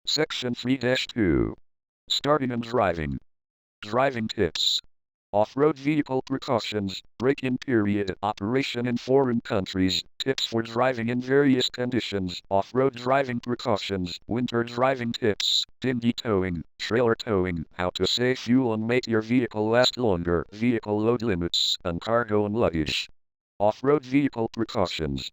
Section 3-2. Starting and driving. Driving tips. Off-road vehicle precautions, break-in period, operation in foreign countries, tips for driving in various conditions, off-road driving precautions, winter driving tips, dinghy towing, trailer towing, how to save fuel and make your vehicle last longer, vehicle load limits, and cargo and luggage. Off-road vehicle precautions.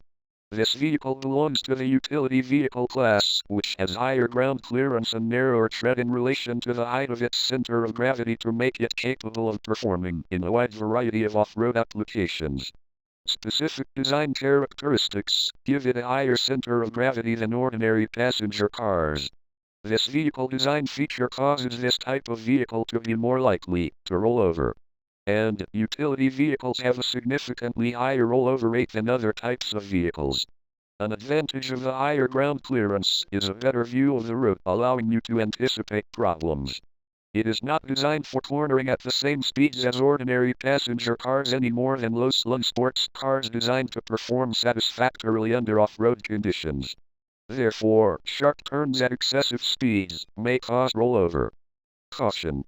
This vehicle belongs to the utility vehicle class, which has higher ground clearance and narrower tread in relation to the height of its center of gravity to make it capable of performing in a wide variety of off-road applications. Specific design characteristics give it a higher center of gravity than ordinary passenger cars. This vehicle design feature causes this type of vehicle to be more likely to roll over. And utility vehicles have a significantly higher rollover rate than other types of vehicles. An advantage of the higher ground clearance is a better view of the road, allowing you to anticipate problems. It is not designed for cornering at the same speeds as ordinary passenger cars any more than low-slung sports cars designed to perform satisfactorily under off-road conditions. Therefore, sharp turns at excessive speeds may cause rollover. Caution.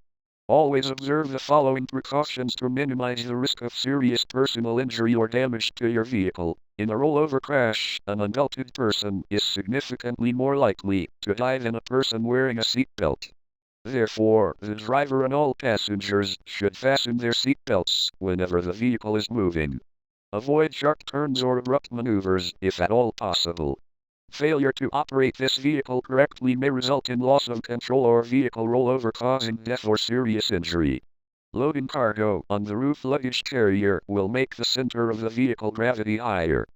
Always observe the following precautions to minimize the risk of serious personal injury or damage to your vehicle. In a rollover crash, an unbelted person is significantly more likely to die than a person wearing a seatbelt. Therefore, the driver and all passengers should fasten their seatbelts whenever the vehicle is moving. Avoid sharp turns or abrupt maneuvers if at all possible. Failure to operate this vehicle correctly may result in loss of control or vehicle rollover causing death or serious injury. Loading cargo on the roof luggage carrier will make the center of the vehicle gravity higher.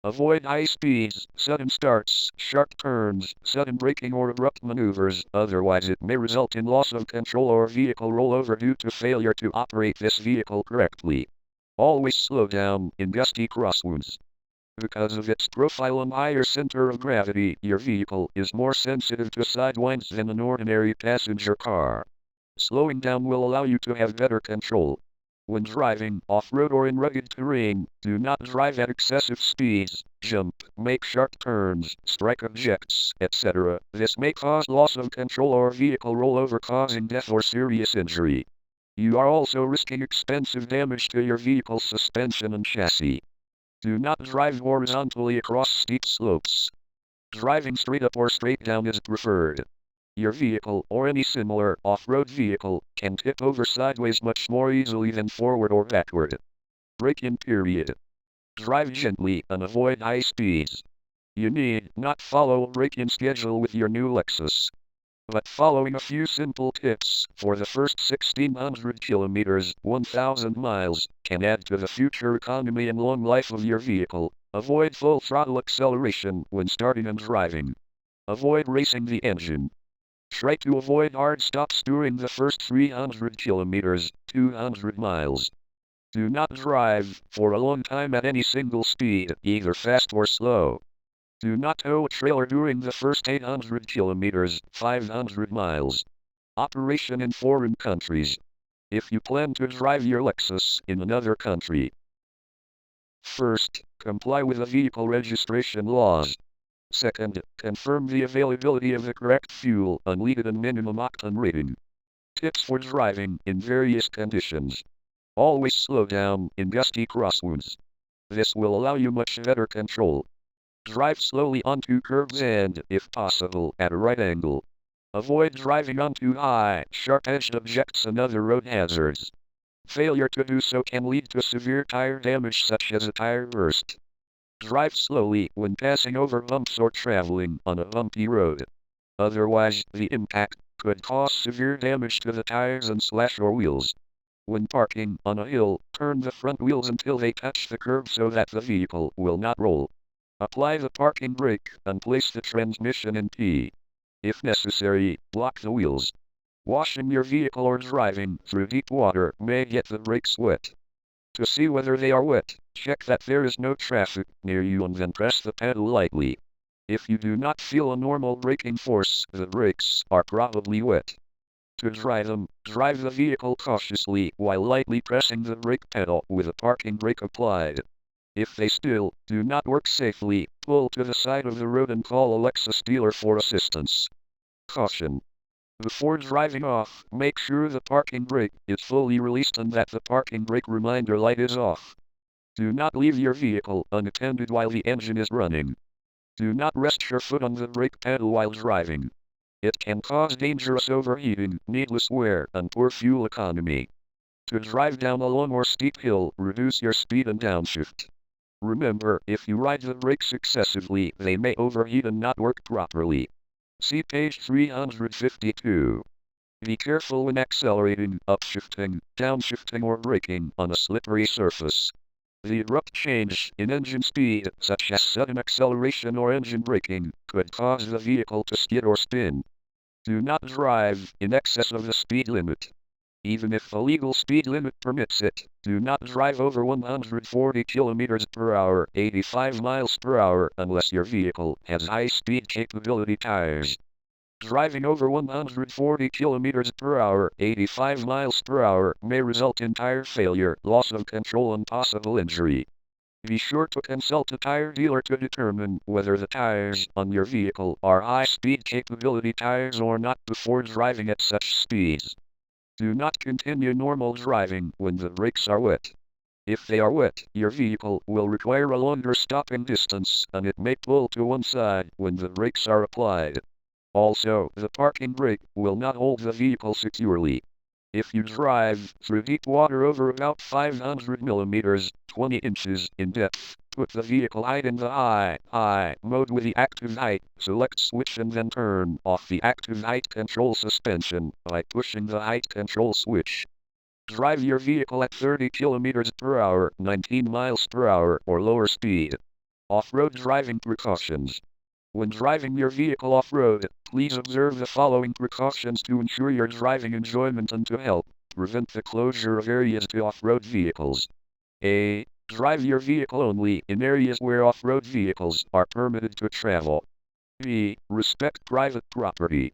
Avoid high speeds, sudden starts, sharp turns, sudden braking or abrupt maneuvers, otherwise it may result in loss of control or vehicle rollover due to failure to operate this vehicle correctly. Always slow down in gusty crosswinds. Because of its profile and higher center of gravity, your vehicle is more sensitive to sidewinds than an ordinary passenger car. Slowing down will allow you to have better control. When driving off-road or in rugged terrain, do not drive at excessive speeds, jump, make sharp turns, strike objects, etc. This may cause loss of control or vehicle rollover causing death or serious injury. You are also risking expensive damage to your vehicle's suspension and chassis. Do not drive horizontally across steep slopes. Driving straight up or straight down is preferred. Your vehicle, or any similar off-road vehicle, can tip over sideways much more easily than forward or backward. Break-in period. Drive gently and avoid high speeds. You need not follow a break-in schedule with your new Lexus. But following a few simple tips for the first 1600 kilometers, 1000 miles, can add to the future economy and long life of your vehicle. Avoid full throttle acceleration when starting and driving. Avoid racing the engine. Try to avoid hard stops during the first 300 kilometers, 200 miles. Do not drive for a long time at any single speed, either fast or slow. Do not tow a trailer during the first 800 kilometers, 500 miles. Operation in foreign countries. If you plan to drive your Lexus in another country. First, comply with the vehicle registration laws. Second, confirm the availability of the correct fuel, unleaded and minimum octane rating. Tips for driving in various conditions. Always slow down in gusty crosswinds. This will allow you much better control. Drive slowly onto curbs and, if possible, at a right angle. Avoid driving onto high, sharp-edged objects and other road hazards. Failure to do so can lead to severe tire damage such as a tire burst. Drive slowly when passing over bumps or traveling on a bumpy road. Otherwise, the impact could cause severe damage to the tires and slash your wheels. When parking on a hill, turn the front wheels until they touch the curb so that the vehicle will not roll. Apply the parking brake and place the transmission in P. If necessary, block the wheels. Washing your vehicle or driving through deep water may get the brakes wet. To see whether they are wet, check that there is no traffic near you and then press the pedal lightly. If you do not feel a normal braking force, the brakes are probably wet. To dry them, drive the vehicle cautiously while lightly pressing the brake pedal with a parking brake applied. If they still do not work safely, pull to the side of the road and call a Lexus dealer for assistance. Caution. Before driving off, make sure the parking brake is fully released and that the parking brake reminder light is off. Do not leave your vehicle unattended while the engine is running. Do not rest your foot on the brake pedal while driving. It can cause dangerous overheating, needless wear, and poor fuel economy. To drive down a long or steep hill, reduce your speed and downshift. Remember, if you ride the brakes excessively, they may overheat and not work properly. See page 352. Be careful when accelerating, upshifting, downshifting or braking on a slippery surface. The abrupt change in engine speed, such as sudden acceleration or engine braking, could cause the vehicle to skid or spin. Do not drive in excess of the speed limit. Even if the legal speed limit permits it, do not drive over 140 km per hour, 85 miles per hour, unless your vehicle has high-speed capability tires. Driving over 140 km per hour, 85 miles per hour, may result in tire failure, loss of control and possible injury. Be sure to consult a tire dealer to determine whether the tires on your vehicle are high-speed capability tires or not before driving at such speeds. Do not continue normal driving when the brakes are wet. If they are wet, your vehicle will require a longer stopping distance and it may pull to one side when the brakes are applied. Also, the parking brake will not hold the vehicle securely. If you drive through deep water over about 500 millimeters, 20 inches in depth, put the vehicle height in the high mode with the active height, select switch and then turn off the active height control suspension by pushing the height control switch. Drive your vehicle at 30 kilometers per hour, 19 miles per hour, or lower speed. Off-road driving precautions. When driving your vehicle off-road, please observe the following precautions to ensure your driving enjoyment and to help prevent the closure of areas to off-road vehicles. A. Drive your vehicle only in areas where off-road vehicles are permitted to travel. B. Respect private property.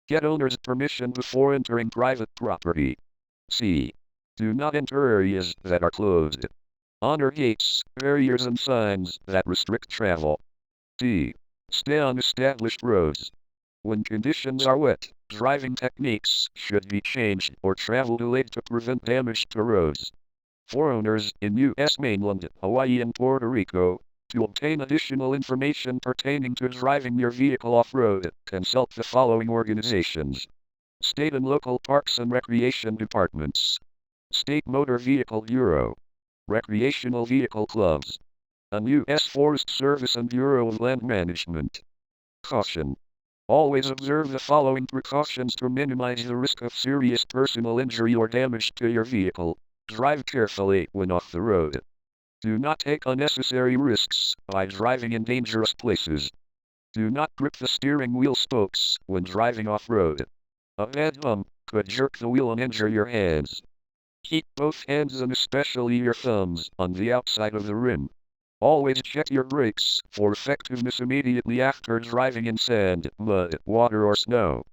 Get owner's permission before entering private property. C. Do not enter areas that are closed. Honor gates, barriers and signs that restrict travel. D. Stay on established roads. When conditions are wet, driving techniques should be changed or travel delayed to prevent damage to roads. For owners in U.S. mainland, Hawaii and Puerto Rico, to obtain additional information pertaining to driving your vehicle off-road, consult the following organizations: State and local parks and recreation departments, State Motor Vehicle Bureau, recreational vehicle clubs, and U.S. Forest Service and Bureau of Land Management. Caution. Always observe the following precautions to minimize the risk of serious personal injury or damage to your vehicle. Drive carefully when off the road. Do not take unnecessary risks by driving in dangerous places. Do not grip the steering wheel spokes when driving off-road. A bad bump could jerk the wheel and injure your hands. Keep both hands and especially your thumbs on the outside of the rim. Always check your brakes for effectiveness immediately after driving in sand, mud, water or snow.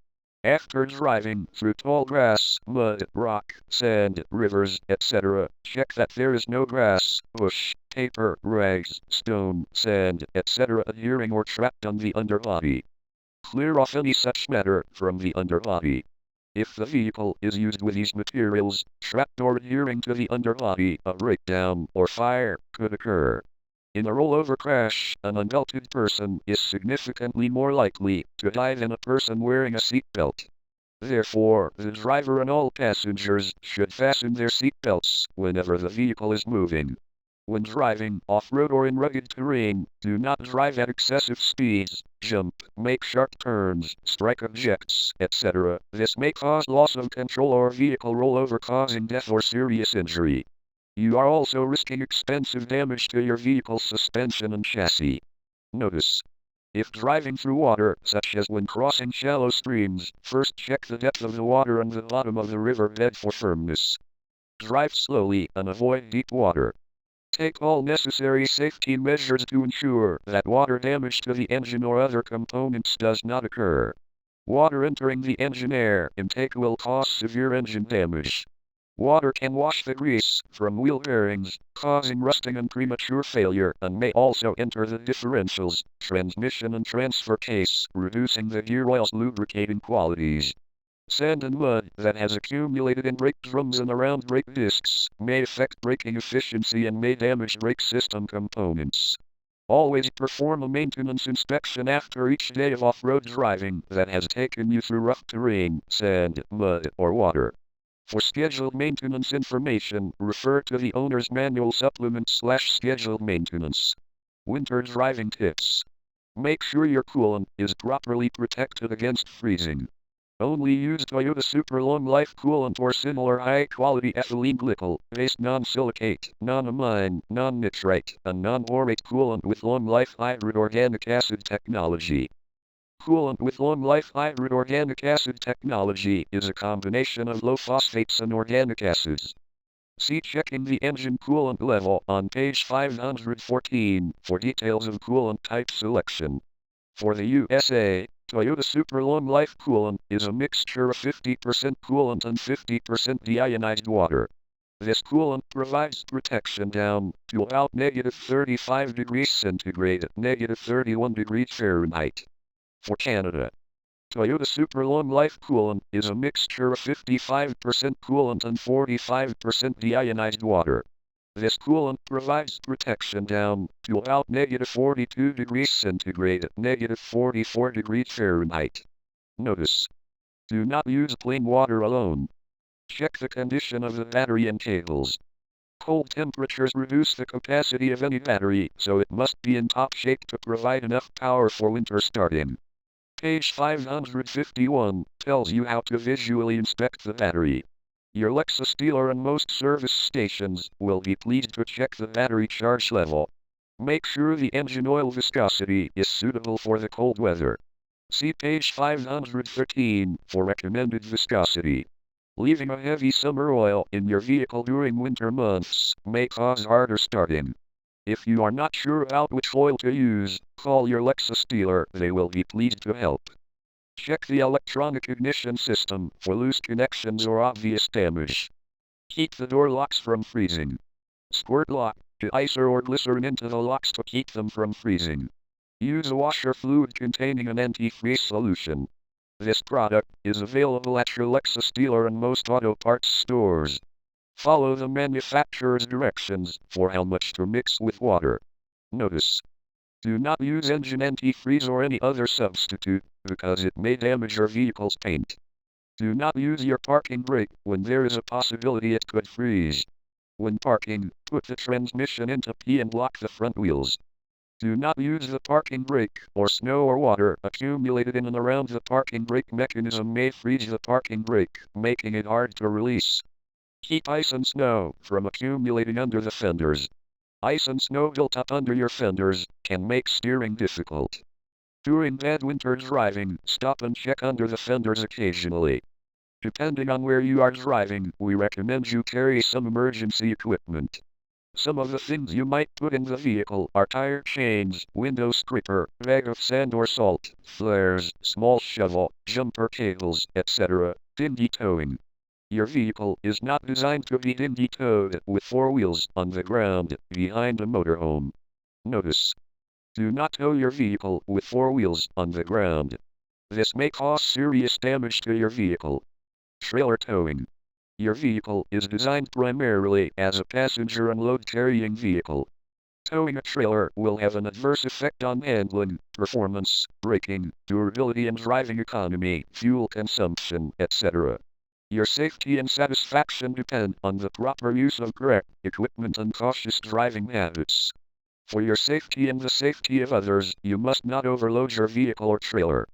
After driving through tall grass, mud, rock, sand, rivers, etc., check that there is no grass, bush, paper, rags, stone, sand, etc. adhering or trapped on the underbody. Clear off any such matter from the underbody. If the vehicle is used with these materials, trapped or adhering to the underbody, a breakdown or fire could occur. In a rollover crash, an unbelted person is significantly more likely to die than a person wearing a seatbelt. Therefore, the driver and all passengers should fasten their seatbelts whenever the vehicle is moving. When driving off-road or in rugged terrain, do not drive at excessive speeds, jump, make sharp turns, strike objects, etc. This may cause loss of control or vehicle rollover, causing death or serious injury. You are also risking expensive damage to your vehicle's suspension and chassis. Notice: if driving through water, such as when crossing shallow streams, first check the depth of the water and the bottom of the river bed for firmness. Drive slowly and avoid deep water. Take all necessary safety measures to ensure that water damage to the engine or other components does not occur. Water entering the engine air intake will cause severe engine damage. Water can wash the grease from wheel bearings, causing rusting and premature failure, and may also enter the differentials, transmission and transfer case, reducing the gear oil's lubricating qualities. Sand and mud that has accumulated in brake drums and around brake discs may affect braking efficiency and may damage brake system components. Always perform a maintenance inspection after each day of off-road driving that has taken you through rough terrain, sand, mud, or water. For scheduled maintenance information, refer to the owner's manual supplement/scheduled maintenance. Winter driving tips. Make sure your coolant is properly protected against freezing. Only use Toyota Super Long Life coolant or similar high-quality ethylene glycol-based non-silicate, non-amine, non-nitrite, and non-borate coolant with long-life hybrid organic acid technology. Coolant with long-life hybrid organic acid technology is a combination of low phosphates and organic acids. See checking the engine coolant level on page 514 for details of coolant type selection. For the USA, Toyota Super Long Life coolant is a mixture of 50% coolant and 50% deionized water. This coolant provides protection down to about -35 degrees centigrade, -31 degrees Fahrenheit. For Canada, Toyota Super Long Life coolant is a mixture of 55% coolant and 45% deionized water. This coolant provides protection down to about -42 degrees centigrade, -44 degrees Fahrenheit. Notice: do not use plain water alone. Check the condition of the battery and cables. Cold temperatures reduce the capacity of any battery, so it must be in top shape to provide enough power for winter starting. Page 551 tells you how to visually inspect the battery. Your Lexus dealer and most service stations will be pleased to check the battery charge level. Make sure the engine oil viscosity is suitable for the cold weather. See page 513 for recommended viscosity. Leaving a heavy summer oil in your vehicle during winter months may cause harder starting. If you are not sure about which oil to use, call your Lexus dealer. They will be pleased to help. Check the electronic ignition system for loose connections or obvious damage. Keep the door locks from freezing. Squirt lock, de-icer or glycerin into the locks to keep them from freezing. Use a washer fluid containing an antifreeze solution. This product is available at your Lexus dealer and most auto parts stores. Follow the manufacturer's directions for how much to mix with water. Notice: do not use engine antifreeze or any other substitute, because it may damage your vehicle's paint. Do not use your parking brake when there is a possibility it could freeze. When parking, put the transmission into P and lock the front wheels. Do not use the parking brake, or snow or water accumulated in and around the parking brake mechanism may freeze the parking brake, making it hard to release. Keep ice and snow from accumulating under the fenders. Ice and snow built up under your fenders can make steering difficult. During bad winter driving, stop and check under the fenders occasionally. Depending on where you are driving, we recommend you carry some emergency equipment. Some of the things you might put in the vehicle are tire chains, window scraper, bag of sand or salt, flares, small shovel, jumper cables, etc. Dinghy towing. Your vehicle is not designed to be dinghy towed with four wheels on the ground behind a motorhome. Notice: do not tow your vehicle with four wheels on the ground. This may cause serious damage to your vehicle. Trailer towing. Your vehicle is designed primarily as a passenger and load-carrying vehicle. Towing a trailer will have an adverse effect on handling, performance, braking, durability and driving economy, fuel consumption, etc. Your safety and satisfaction depend on the proper use of correct equipment and cautious driving habits. For your safety and the safety of others, you must not overload your vehicle or trailer.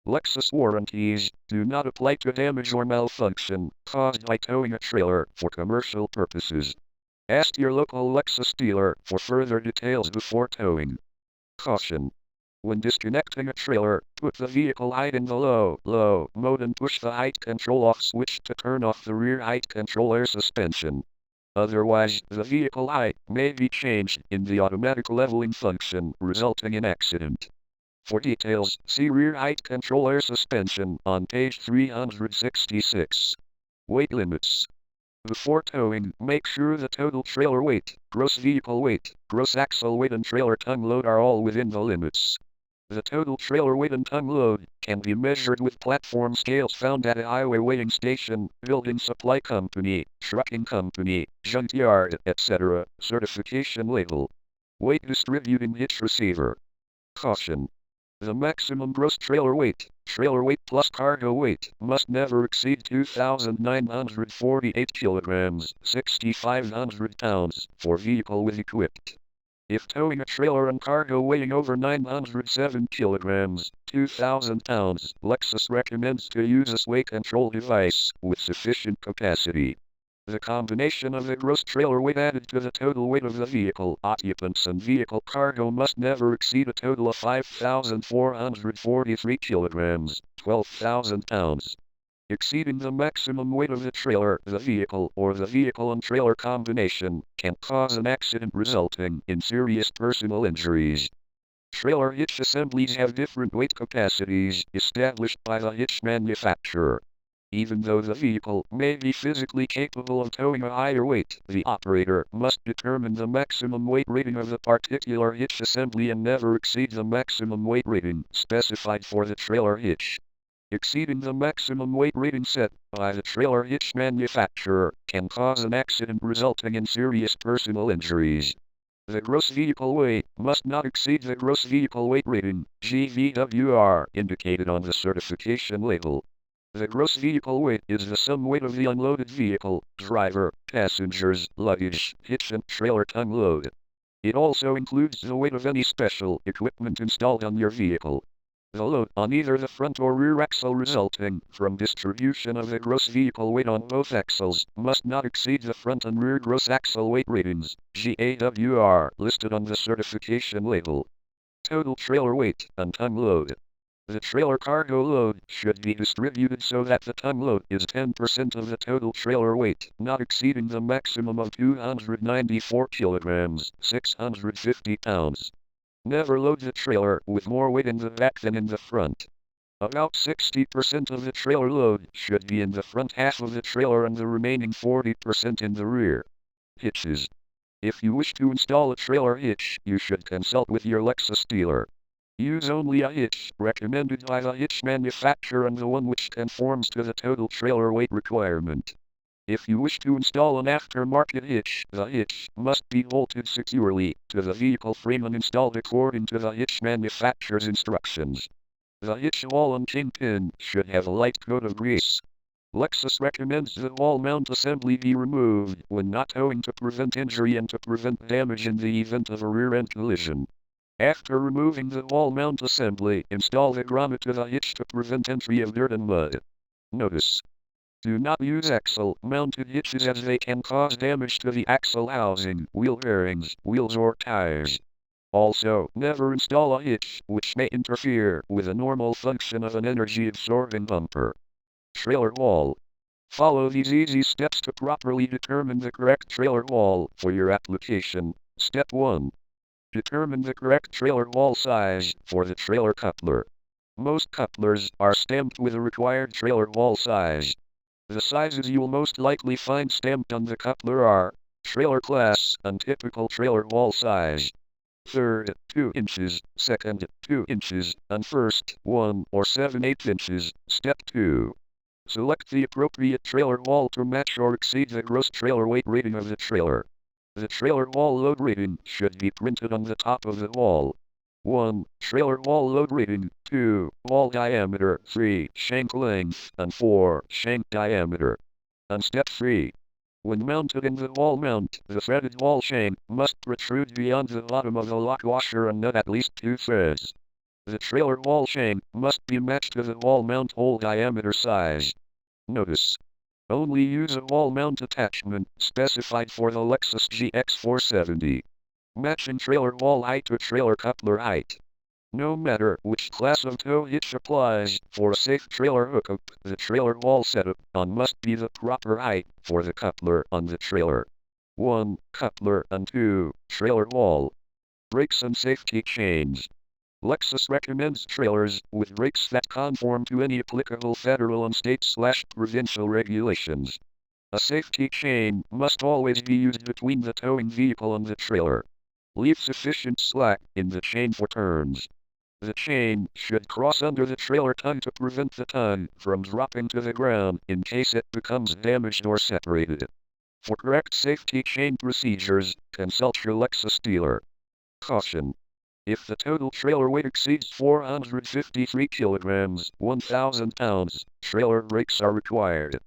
Lexus warranties do not apply to damage or malfunction caused by towing a trailer for commercial purposes. Ask your local Lexus dealer for further details before towing. Caution: when disconnecting a trailer, put the vehicle height in the low mode and push the height control off switch to turn off the rear height control air suspension. Otherwise, the vehicle height may be changed in the automatic leveling function, resulting in accident. For details, see rear height control air suspension on page 366. Weight limits. Before towing, make sure the total trailer weight, gross vehicle weight, gross axle weight and trailer tongue load are all within the limits. The total trailer weight and tongue load can be measured with platform scales found at a highway weighing station, building supply company, trucking company, junkyard, etc. Certification label. Weight distributing hitch receiver. Caution. The maximum gross trailer weight plus cargo weight, must never exceed 2,948 kilograms, 6,500 pounds, for vehicle with equipped. If towing a trailer and cargo weighing over 907 kilograms, 2,000 pounds, Lexus recommends to use a weight control device with sufficient capacity. The combination of the gross trailer weight added to the total weight of the vehicle, occupants and vehicle cargo must never exceed a total of 5,443 kilograms, 12,000 pounds. Exceeding the maximum weight of the trailer, the vehicle, or the vehicle and trailer combination, can cause an accident resulting in serious personal injuries. Trailer hitch assemblies have different weight capacities established by the hitch manufacturer. Even though the vehicle may be physically capable of towing a higher weight, the operator must determine the maximum weight rating of the particular hitch assembly and never exceed the maximum weight rating specified for the trailer hitch. Exceeding the maximum weight rating set by the trailer hitch manufacturer can cause an accident resulting in serious personal injuries. The gross vehicle weight must not exceed the gross vehicle weight rating, GVWR, indicated on the certification label. The gross vehicle weight is the sum weight of the unloaded vehicle, driver, passengers, luggage, hitch and trailer tongue load. It also includes the weight of any special equipment installed on your vehicle. The load on either the front or rear axle resulting from distribution of the gross vehicle weight on both axles must not exceed the front and rear gross axle weight ratings, GAWR, listed on the certification label. Total trailer weight and tongue load. The trailer cargo load should be distributed so that the tongue load is 10% of the total trailer weight, not exceeding the maximum of 294 kilograms, 650 pounds. Never load the trailer with more weight in the back than in the front. About 60% of the trailer load should be in the front half of the trailer and the remaining 40% in the rear. Hitches. If you wish to install a trailer hitch, you should consult with your Lexus dealer. Use only a hitch recommended by the hitch manufacturer and the one which conforms to the total trailer weight requirement. If you wish to install an aftermarket hitch, the hitch must be bolted securely to the vehicle frame and installed according to the hitch manufacturer's instructions. The hitch wall and kingpin should have a light coat of grease. Lexus recommends the wall mount assembly be removed when not towing to prevent injury and to prevent damage in the event of a rear-end collision. After removing the wall mount assembly, install the grommet to the hitch to prevent entry of dirt and mud. Notice: do not use axle-mounted hitches as they can cause damage to the axle housing, wheel bearings, wheels or tires. Also, never install a hitch which may interfere with the normal function of an energy-absorbing bumper. Trailer wall. Follow these easy steps to properly determine the correct trailer wall for your application. Step 1. Determine the correct trailer wall size for the trailer coupler. Most couplers are stamped with the required trailer wall size. The sizes you will most likely find stamped on the coupler are trailer class and typical trailer wall size. Third, 2 inches, second, 2 inches, and first, 1 or 7/8 inches. Step 2. Select the appropriate trailer wall to match or exceed the gross trailer weight rating of the trailer. The trailer wall load rating should be printed on the top of the wall. 1. Trailer wall load rating. 2. Wall diameter. 3. Shank length. And 4. Shank diameter. And step 3. When mounted in the wall mount, the threaded wall shank must protrude beyond the bottom of the lock washer and nut at least 2 threads. The trailer wall shank must be matched to the wall mount hole diameter size. Notice: only use a wall mount attachment specified for the Lexus GX470. Matching trailer wall height to trailer coupler height. No matter which class of tow hitch applies, for a safe trailer hookup, the trailer wall setup on must be the proper height for the coupler on the trailer. 1. Coupler and 2. Trailer wall. Brakes and safety chains. Lexus recommends trailers with brakes that conform to any applicable federal and state/provincial regulations. A safety chain must always be used between the towing vehicle and the trailer. Leave sufficient slack in the chain for turns. The chain should cross under the trailer tongue to prevent the tongue from dropping to the ground in case it becomes damaged or separated. For correct safety chain procedures, consult your Lexus dealer. Caution. If the total trailer weight exceeds 453 kilograms, 1,000 pounds, trailer brakes are required.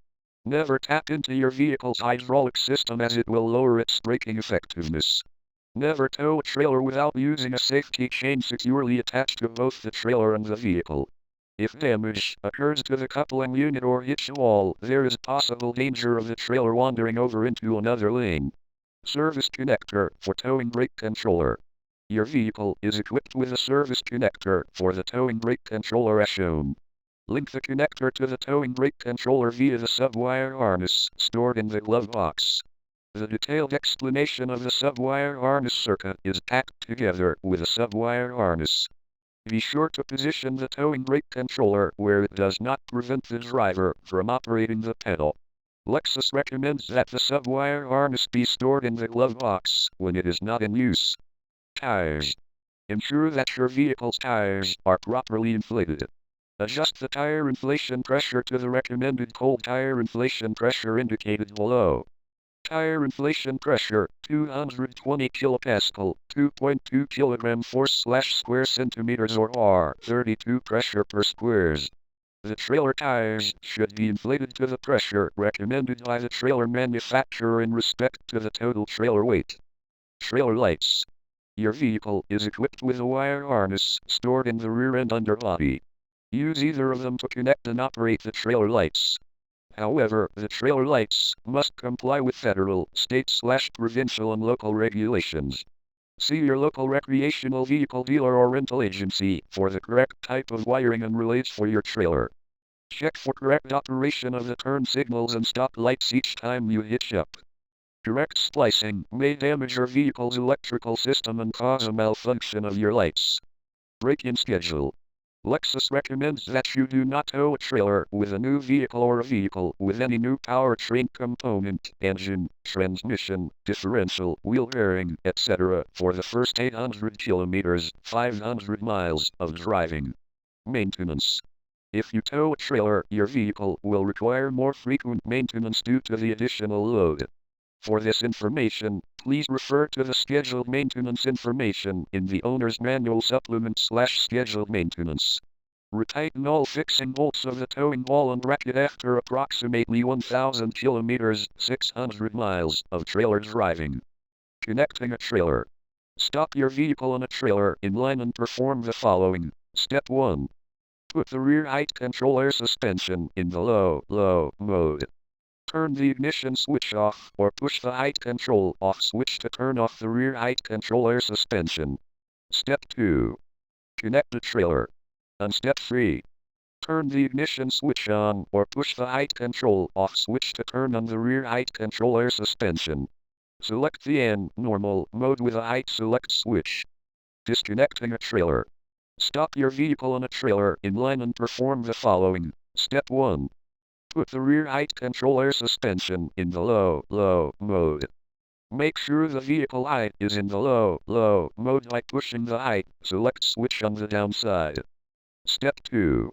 Never tap into your vehicle's hydraulic system as it will lower its braking effectiveness. Never tow a trailer without using a safety chain securely attached to both the trailer and the vehicle. If damage occurs to the coupling unit or hitch wall, there is possible danger of the trailer wandering over into another lane. Service connector for towing brake controller. Your vehicle is equipped with a service connector for the towing brake controller as shown. Link the connector to the towing brake controller via the sub-wire harness stored in the glove box. The detailed explanation of the sub-wire harness circuit is packed together with a sub-wire harness. Be sure to position the towing brake controller where it does not prevent the driver from operating the pedal. Lexus recommends that the sub-wire harness be stored in the glove box when it is not in use. Tires. Ensure that your vehicle's tires are properly inflated. Adjust the tire inflation pressure to the recommended cold tire inflation pressure indicated below. Tire inflation pressure, 220 kilopascal, 2.2 kilogram force/square centimeters or R, 32 pressure per squares. The trailer tires should be inflated to the pressure recommended by the trailer manufacturer in respect to the total trailer weight. Trailer lights. Your vehicle is equipped with a wire harness stored in the rear end underbody. Use either of them to connect and operate the trailer lights. However, the trailer lights must comply with federal, state/provincial and local regulations. See your local recreational vehicle dealer or rental agency for the correct type of wiring and relays for your trailer. Check for correct operation of the turn signals and stop lights each time you hitch up. Direct splicing may damage your vehicle's electrical system and cause a malfunction of your lights. Break-in schedule. Lexus recommends that you do not tow a trailer with a new vehicle or a vehicle with any new powertrain component, engine, transmission, differential, wheel bearing, etc. for the first 800 kilometers, 500 miles of driving. Maintenance. If you tow a trailer, your vehicle will require more frequent maintenance due to the additional load. For this information, please refer to the scheduled maintenance information in the owner's manual supplement/scheduled maintenance. Retighten all fixing bolts of the towing ball and bracket after approximately 1,000 kilometers, 600 miles of trailer driving. Connecting a trailer. Stop your vehicle on a trailer in line and perform the following. Step 1. Put the rear height control air suspension in the low mode. Turn the ignition switch off or push the height control off switch to turn off the rear height control air suspension. Step 2. Connect the trailer. And step 3. Turn the ignition switch on or push the height control off switch to turn on the rear height control air suspension. Select the N normal mode with a height select switch. Disconnecting a trailer. Stop your vehicle on a trailer in line and perform the following. Step 1. Put the rear height control air suspension in the low mode. Make sure the vehicle height is in the low mode by pushing the height select switch on the downside. Step 2.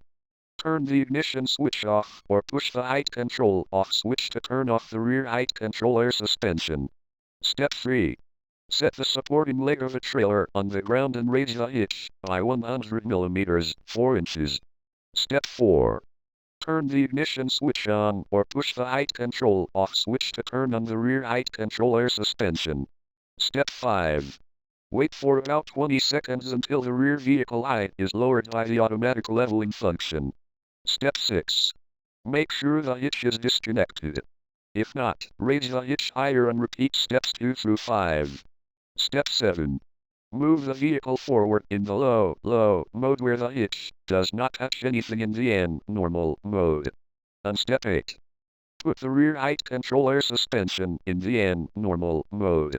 Turn the ignition switch off or push the height control off switch to turn off the rear height control air suspension. Step 3. Set the supporting leg of a trailer on the ground and raise the hitch by 100 millimeters, 4 inches. Step 4. Turn the ignition switch on or push the height control off switch to turn on the rear height control air suspension. Step 5. Wait for about 20 seconds until the rear vehicle height is lowered by the automatic leveling function. Step 6. Make sure the hitch is disconnected. If not, raise the hitch higher and repeat steps 2 through 5. Step 7. Move the vehicle forward in the low mode where the hitch does not touch anything in the N normal mode. And step 8. Put the rear height control air suspension in the N normal mode.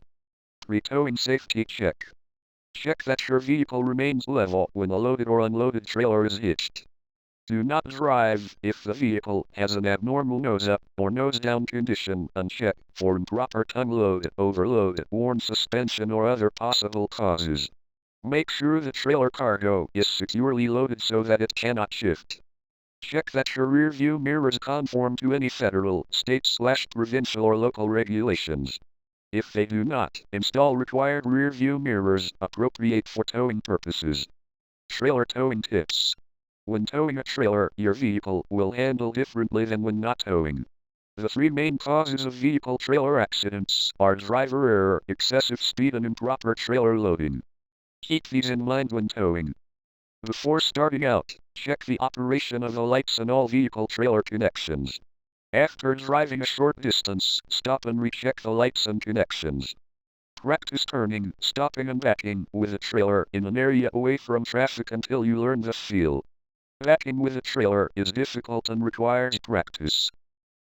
Pre-towing safety check. Check that your vehicle remains level when a loaded or unloaded trailer is hitched. Do not drive if the vehicle has an abnormal nose-up or nose-down condition and check for improper tongue load, overload, worn suspension or other possible causes. Make sure the trailer cargo is securely loaded so that it cannot shift. Check that your rear view mirrors conform to any federal, state/provincial or local regulations. If they do not, install required rear view mirrors appropriate for towing purposes. Trailer towing tips. When towing a trailer, your vehicle will handle differently than when not towing. The three main causes of vehicle-trailer accidents are driver error, excessive speed and improper trailer loading. Keep these in mind when towing. Before starting out, check the operation of the lights and all vehicle-trailer connections. After driving a short distance, stop and recheck the lights and connections. Practice turning, stopping and backing with a trailer in an area away from traffic until you learn the feel. Backing with a trailer is difficult and requires practice.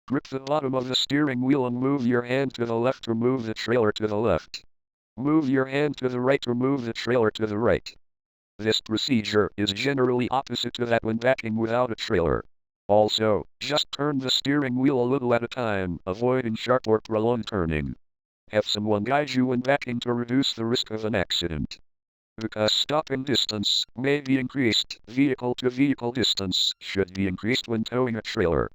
Grip the bottom of the steering wheel and move your hand to the left or move the trailer to the left. Move your hand to the right or move the trailer to the right. This procedure is generally opposite to that when backing without a trailer. Also, just turn the steering wheel a little at a time, avoiding sharp or prolonged turning. Have someone guide you when backing to reduce the risk of an accident. Because stopping distance may be increased, vehicle-to-vehicle distance should be increased when towing a trailer.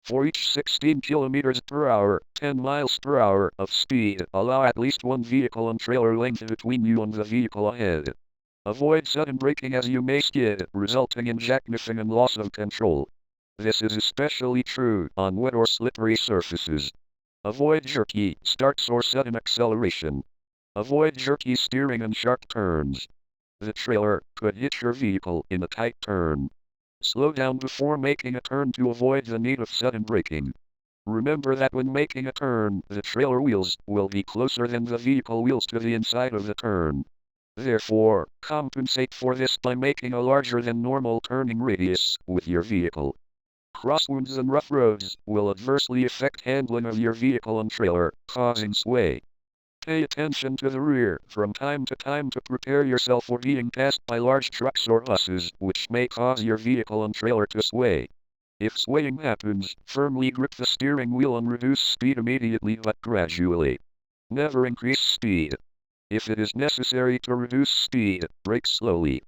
For each 16 km per hour, 10 miles per hour of speed, allow at least one vehicle and trailer length between you and the vehicle ahead. Avoid sudden braking as you may skid, resulting in jackknifing and loss of control. This is especially true on wet or slippery surfaces. Avoid jerky starts or sudden acceleration. Avoid jerky steering and sharp turns. The trailer could hit your vehicle in a tight turn. Slow down before making a turn to avoid the need of sudden braking. Remember that when making a turn, the trailer wheels will be closer than the vehicle wheels to the inside of the turn. Therefore, compensate for this by making a larger than normal turning radius with your vehicle. Crosswinds and rough roads will adversely affect handling of your vehicle and trailer, causing sway. Pay attention to the rear from time to time to prepare yourself for being passed by large trucks or buses, which may cause your vehicle and trailer to sway. If swaying happens, firmly grip the steering wheel and reduce speed immediately but gradually. Never increase speed. If it is necessary to reduce speed, brake slowly.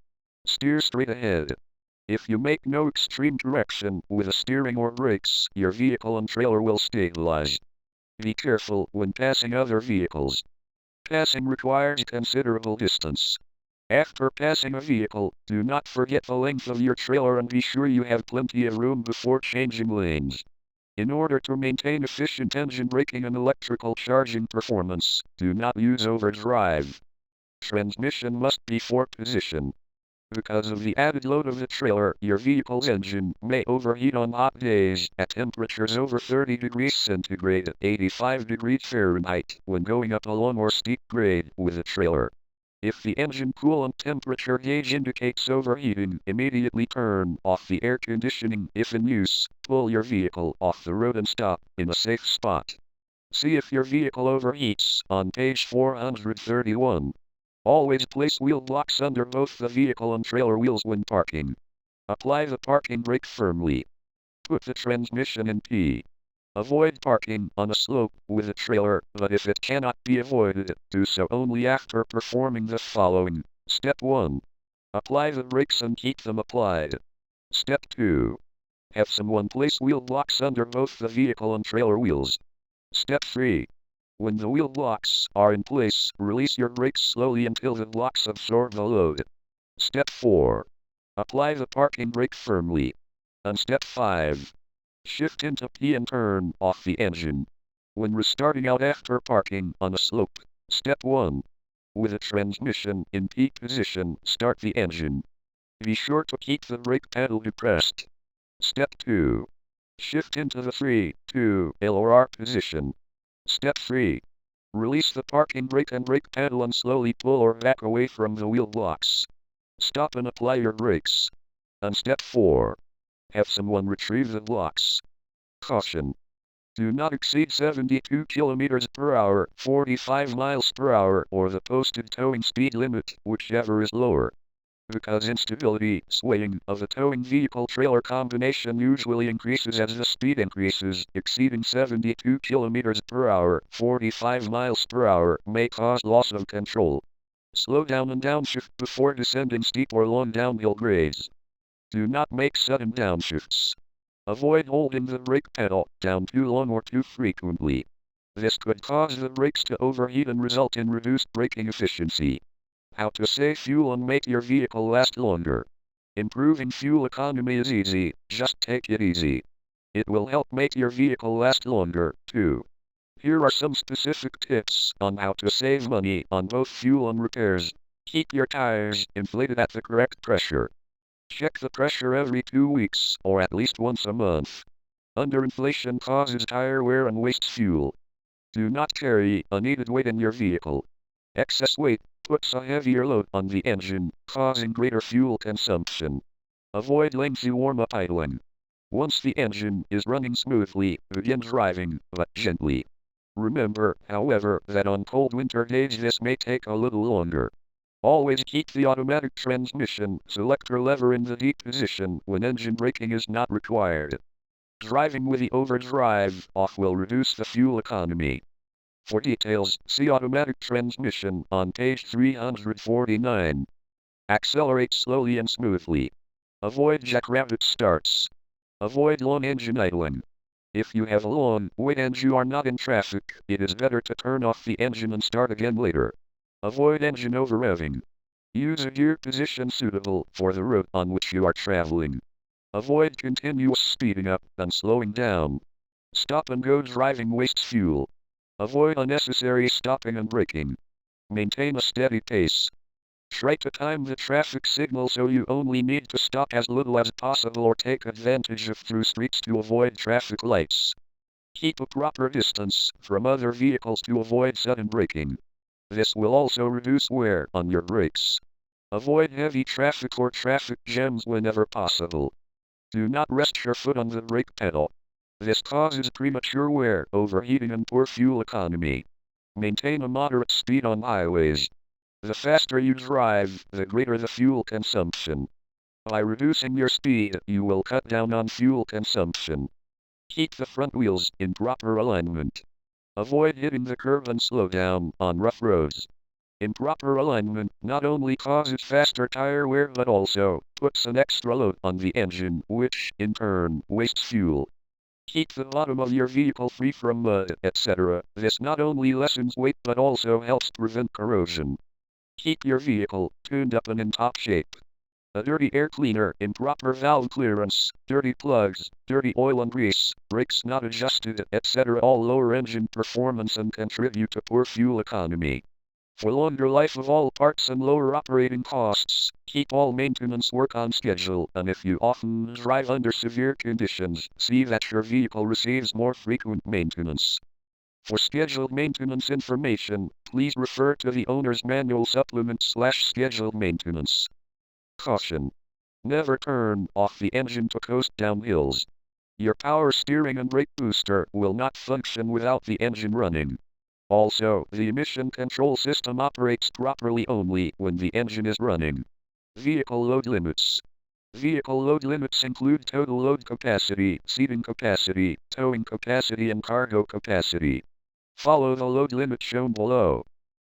Steer straight ahead. If you make no extreme correction with the steering or brakes, your vehicle and trailer will stabilize. Be careful when passing other vehicles. Passing requires considerable distance. After passing a vehicle, do not forget the length of your trailer and be sure you have plenty of room before changing lanes. In order to maintain efficient engine braking and electrical charging performance, do not use overdrive. Transmission must be 4-position. Because of the added load of the trailer, your vehicle's engine may overheat on hot days at temperatures over 30 degrees centigrade, 85 degrees Fahrenheit, when going up a long or steep grade with the trailer. If the engine coolant temperature gauge indicates overheating, immediately turn off the air conditioning if in use, pull your vehicle off the road and stop in a safe spot. See if your vehicle overheats on page 431. Always place wheel blocks under both the vehicle and trailer wheels when parking. Apply the parking brake firmly. Put the transmission in P. Avoid parking on a slope with a trailer, but if it cannot be avoided, do so only after performing the following. Step 1. Apply the brakes and keep them applied. Step 2. Have someone place wheel blocks under both the vehicle and trailer wheels. Step 3. When the wheel blocks are in place, release your brakes slowly until the blocks absorb the load. Step 4. Apply the parking brake firmly. And Step 5. Shift into P and turn off the engine. When restarting out after parking on a slope, Step 1. With a transmission in P position, start the engine. Be sure to keep the brake pedal depressed. Step 2. Shift into the 3, 2, L or R position. Step 3. Release the parking brake and brake pedal and slowly pull or back away from the wheel blocks. Stop and apply your brakes. And Step 4. Have someone retrieve the blocks. Caution. Do not exceed 72 km per hour, 45 miles per hour, or the posted towing speed limit, whichever is lower. Because instability, swaying, of a towing vehicle-trailer combination usually increases as the speed increases, exceeding 72 km per hour, 45 miles per hour, may cause loss of control. Slow down and downshift before descending steep or long downhill grades. Do not make sudden downshifts. Avoid holding the brake pedal down too long or too frequently. This could cause the brakes to overheat and result in reduced braking efficiency. How to save fuel and make your vehicle last longer. Improving fuel economy is easy, just take it easy. It will help make your vehicle last longer, too. Here are some specific tips on how to save money on both fuel and repairs. Keep your tires inflated at the correct pressure. Check the pressure every 2 weeks, or at least once a month. Underinflation causes tire wear and wastes fuel. Do not carry unneeded weight in your vehicle. Excess weight puts a heavier load on the engine, causing greater fuel consumption. Avoid lengthy warm-up idling. Once the engine is running smoothly, begin driving, but gently. Remember, however, that on cold winter days this may take a little longer. Always keep the automatic transmission selector lever in the D position when engine braking is not required. Driving with the overdrive off will reduce the fuel economy. For details, see automatic transmission on page 349. Accelerate slowly and smoothly. Avoid jackrabbit starts. Avoid long engine idling. If you have a long wait and you are not in traffic, it is better to turn off the engine and start again later. Avoid engine over-revving. Use a gear position suitable for the route on which you are traveling. Avoid continuous speeding up and slowing down. Stop and go driving wastes fuel. Avoid unnecessary stopping and braking. Maintain a steady pace. Try to time the traffic signal so you only need to stop as little as possible or take advantage of through streets to avoid traffic lights. Keep a proper distance from other vehicles to avoid sudden braking. This will also reduce wear on your brakes. Avoid heavy traffic or traffic jams whenever possible. Do not rest your foot on the brake pedal. This causes premature wear, overheating and poor fuel economy. Maintain a moderate speed on highways. The faster you drive, the greater the fuel consumption. By reducing your speed, you will cut down on fuel consumption. Keep the front wheels in proper alignment. Avoid hitting the curb and slow down on rough roads. Improper alignment not only causes faster tire wear but also puts an extra load on the engine, which, in turn, wastes fuel. Keep the bottom of your vehicle free from mud, etc. This not only lessens weight but also helps prevent corrosion. Keep your vehicle tuned up and in top shape. A dirty air cleaner, improper valve clearance, dirty plugs, dirty oil and grease, brakes not adjusted, etc. all lower engine performance and contribute to poor fuel economy. For longer life of all parts and lower operating costs, keep all maintenance work on schedule, and if you often drive under severe conditions, see that your vehicle receives more frequent maintenance. For scheduled maintenance information, please refer to the owner's manual supplement/scheduled maintenance. Caution. Never turn off the engine to coast down hills. Your power steering and brake booster will not function without the engine running. Also, the emission control system operates properly only when the engine is running. Vehicle load limits. Vehicle load limits include total load capacity, seating capacity, towing capacity and cargo capacity. Follow the load limit shown below.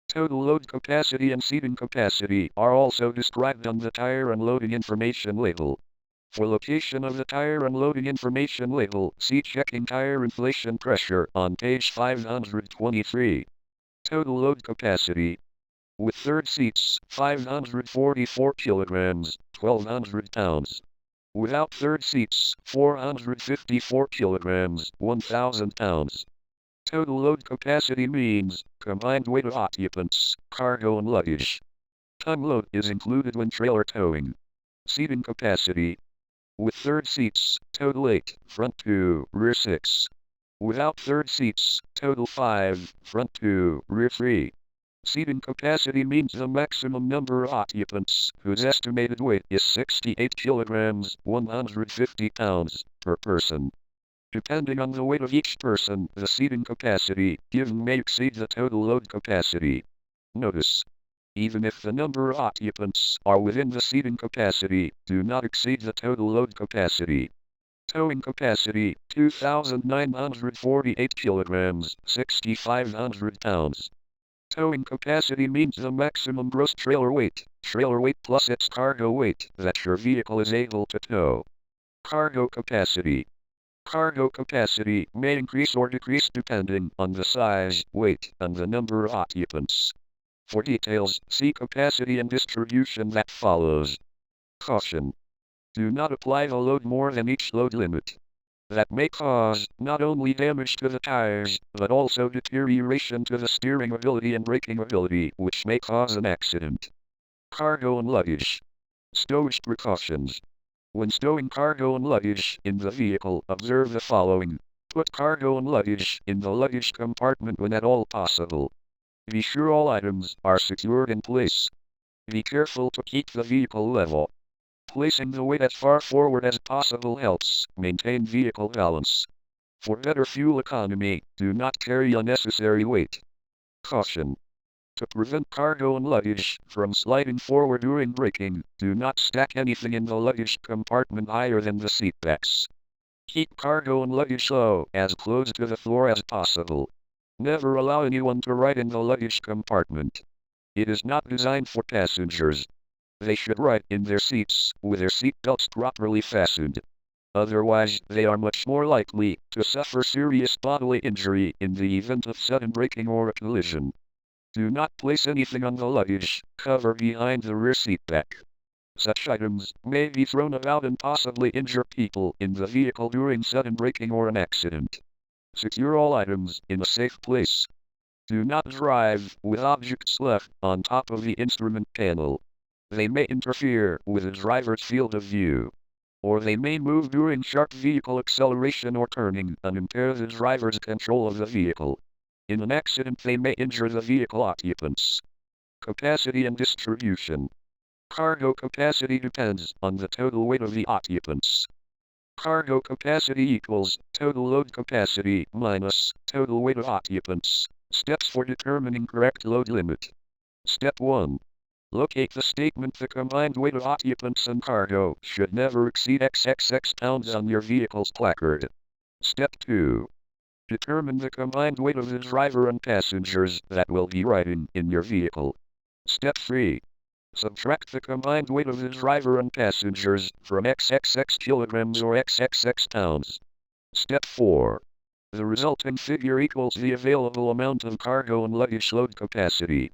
Total load capacity and seating capacity are also described on the tire and loading information label. For location of the tire and loading information label, see checking tire inflation pressure on page 523. Total load capacity. With third seats, 544 kilograms, 1,200 pounds. Without third seats, 454 kilograms, 1,000 pounds. Total load capacity means combined weight of occupants, cargo and luggage. Tongue load is included when trailer towing. Seating capacity. With third seats, total 8, front 2, rear 6. Without third seats, total 5, front 2, rear 3. Seating capacity means the maximum number of occupants, whose estimated weight is 68 kilograms, 150 pounds, per person. Depending on the weight of each person, the seating capacity given may exceed the total load capacity. Notice: even if the number of occupants are within the seating capacity, do not exceed the total load capacity. Towing capacity, 2,948 kilograms, 6,500 pounds. Towing capacity means the maximum gross trailer weight plus its cargo weight that your vehicle is able to tow. Cargo capacity. Cargo capacity may increase or decrease depending on the size, weight, and the number of occupants. For details, see capacity and distribution that follows. Caution. Do not apply the load more than each load limit. That may cause not only damage to the tires, but also deterioration to the steering ability and braking ability, which may cause an accident. Cargo and luggage. Stowage precautions. When stowing cargo and luggage in the vehicle, observe the following. Put cargo and luggage in the luggage compartment when at all possible. Be sure all items are secured in place. Be careful to keep the vehicle level. Placing the weight as far forward as possible helps maintain vehicle balance. For better fuel economy, do not carry unnecessary weight. Caution. To prevent cargo and luggage from sliding forward during braking, do not stack anything in the luggage compartment higher than the seatbacks. Keep cargo and luggage low, as close to the floor as possible. Never allow anyone to ride in the luggage compartment. It is not designed for passengers. They should ride in their seats, with their seat belts properly fastened. Otherwise, they are much more likely to suffer serious bodily injury in the event of sudden braking or a collision. Do not place anything on the luggage cover behind the rear seat back. Such items may be thrown about and possibly injure people in the vehicle during sudden braking or an accident. Secure all items in a safe place. Do not drive with objects left on top of the instrument panel. They may interfere with the driver's field of view, or they may move during sharp vehicle acceleration or turning and impair the driver's control of the vehicle. In an accident, they may injure the vehicle occupants. Capacity and distribution. Cargo capacity depends on the total weight of the occupants. Cargo capacity equals total load capacity minus total weight of occupants. Steps for determining correct load limit. Step 1. Locate the statement the combined weight of occupants and cargo should never exceed XXX pounds on your vehicle's placard. Step 2. Determine the combined weight of the driver and passengers that will be riding in your vehicle. Step 3. Subtract the combined weight of the driver and passengers from XXX kilograms or XXX pounds. Step 4. The resulting figure equals the available amount of cargo and luggage load capacity.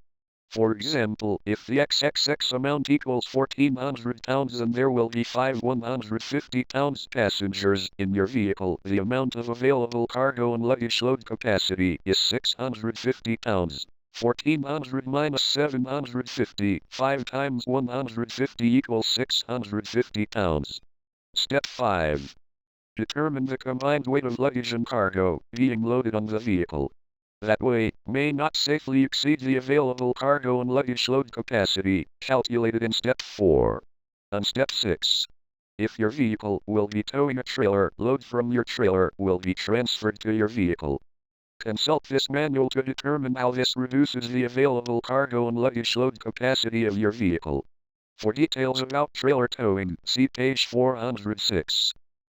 For example, if the XXX amount equals 1,400 pounds and there will be 5 150 pounds passengers in your vehicle, the amount of available cargo and luggage load capacity is 650 pounds. 1,400 minus 750, 5 times 150 equals 650 pounds. Step 5. Determine the combined weight of luggage and cargo being loaded on the vehicle. That weight may not safely exceed the available cargo and luggage load capacity, calculated in Step 4. And Step 6. If your vehicle will be towing a trailer, load from your trailer will be transferred to your vehicle. Consult this manual to determine how this reduces the available cargo and luggage load capacity of your vehicle. For details about trailer towing, see page 406.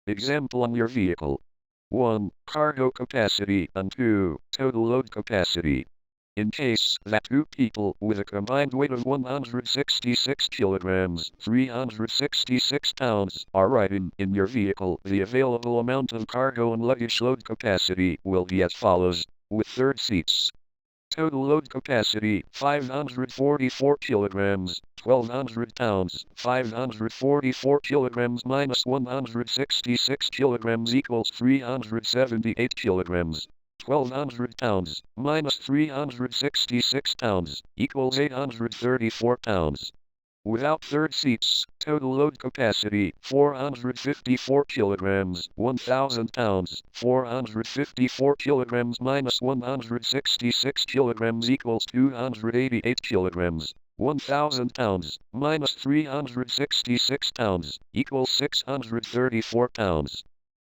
Example on your vehicle. 1. Cargo capacity and 2. Total load capacity. In case that two people with a combined weight of 166 kilograms, 366 pounds, are riding in your vehicle, the available amount of cargo and luggage load capacity will be as follows, with third seats. Total load capacity, 544 kilograms, 1,200 pounds. 544 kilograms minus 166 kilograms equals 378 kilograms. 1,200 pounds minus 366 pounds equals 834 pounds. Without third seats, total load capacity, 454 kilograms, 1,000 pounds. 454 kilograms minus 166 kilograms equals 288 kilograms. 1,000 pounds minus 366 pounds equals 634 pounds.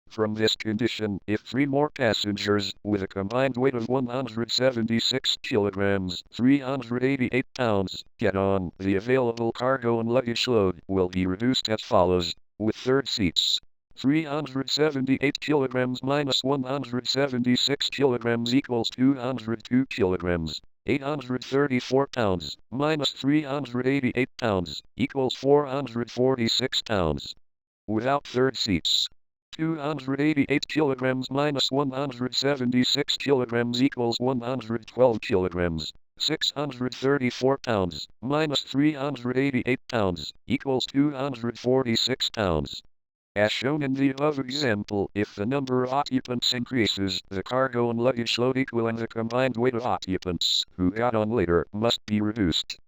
From this condition, if 3 more passengers, with a combined weight of 176 kilograms, 388 pounds, get on, the available cargo and luggage load will be reduced as follows, with third seats. 378 kilograms minus 176 kilograms equals 202 kilograms. 834 pounds, minus 388 pounds, equals 446 pounds. Without third seats. 288 kilograms minus 176 kilograms equals 112 kilograms. 634 pounds, minus 388 pounds, equals 246 pounds. As shown in the above example, if the number of occupants increases, the cargo and luggage load equaling the combined weight of occupants who got on later must be reduced.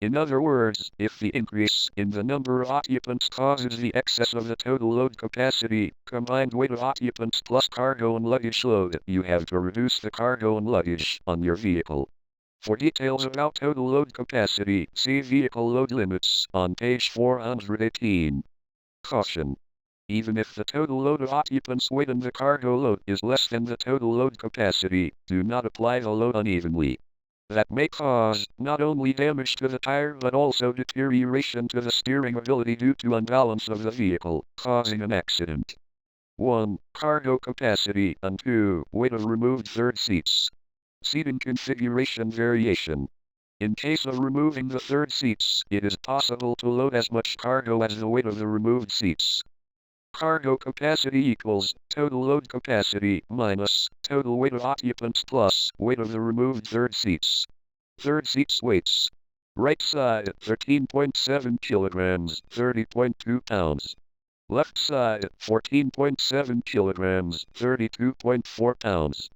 In other words, if the increase in the number of occupants causes the excess of the total load capacity, combined weight of occupants plus cargo and luggage load, you have to reduce the cargo and luggage on your vehicle. For details about total load capacity, see Vehicle Load Limits on page 418. Caution. Even if the total load of occupants weight and the cargo load is less than the total load capacity, do not apply the load unevenly. That may cause not only damage to the tire but also deterioration to the steering ability due to unbalance of the vehicle, causing an accident. 1. Cargo capacity, and 2. Weight of removed third seats. Seating configuration variation. In case of removing the third seats, it is possible to load as much cargo as the weight of the removed seats. Cargo capacity equals total load capacity minus total weight of occupants plus weight of the removed third seats. Third seats weights. Right side 13.7 kilograms, 30.2 pounds. Left side 14.7 kilograms, 32.4 pounds.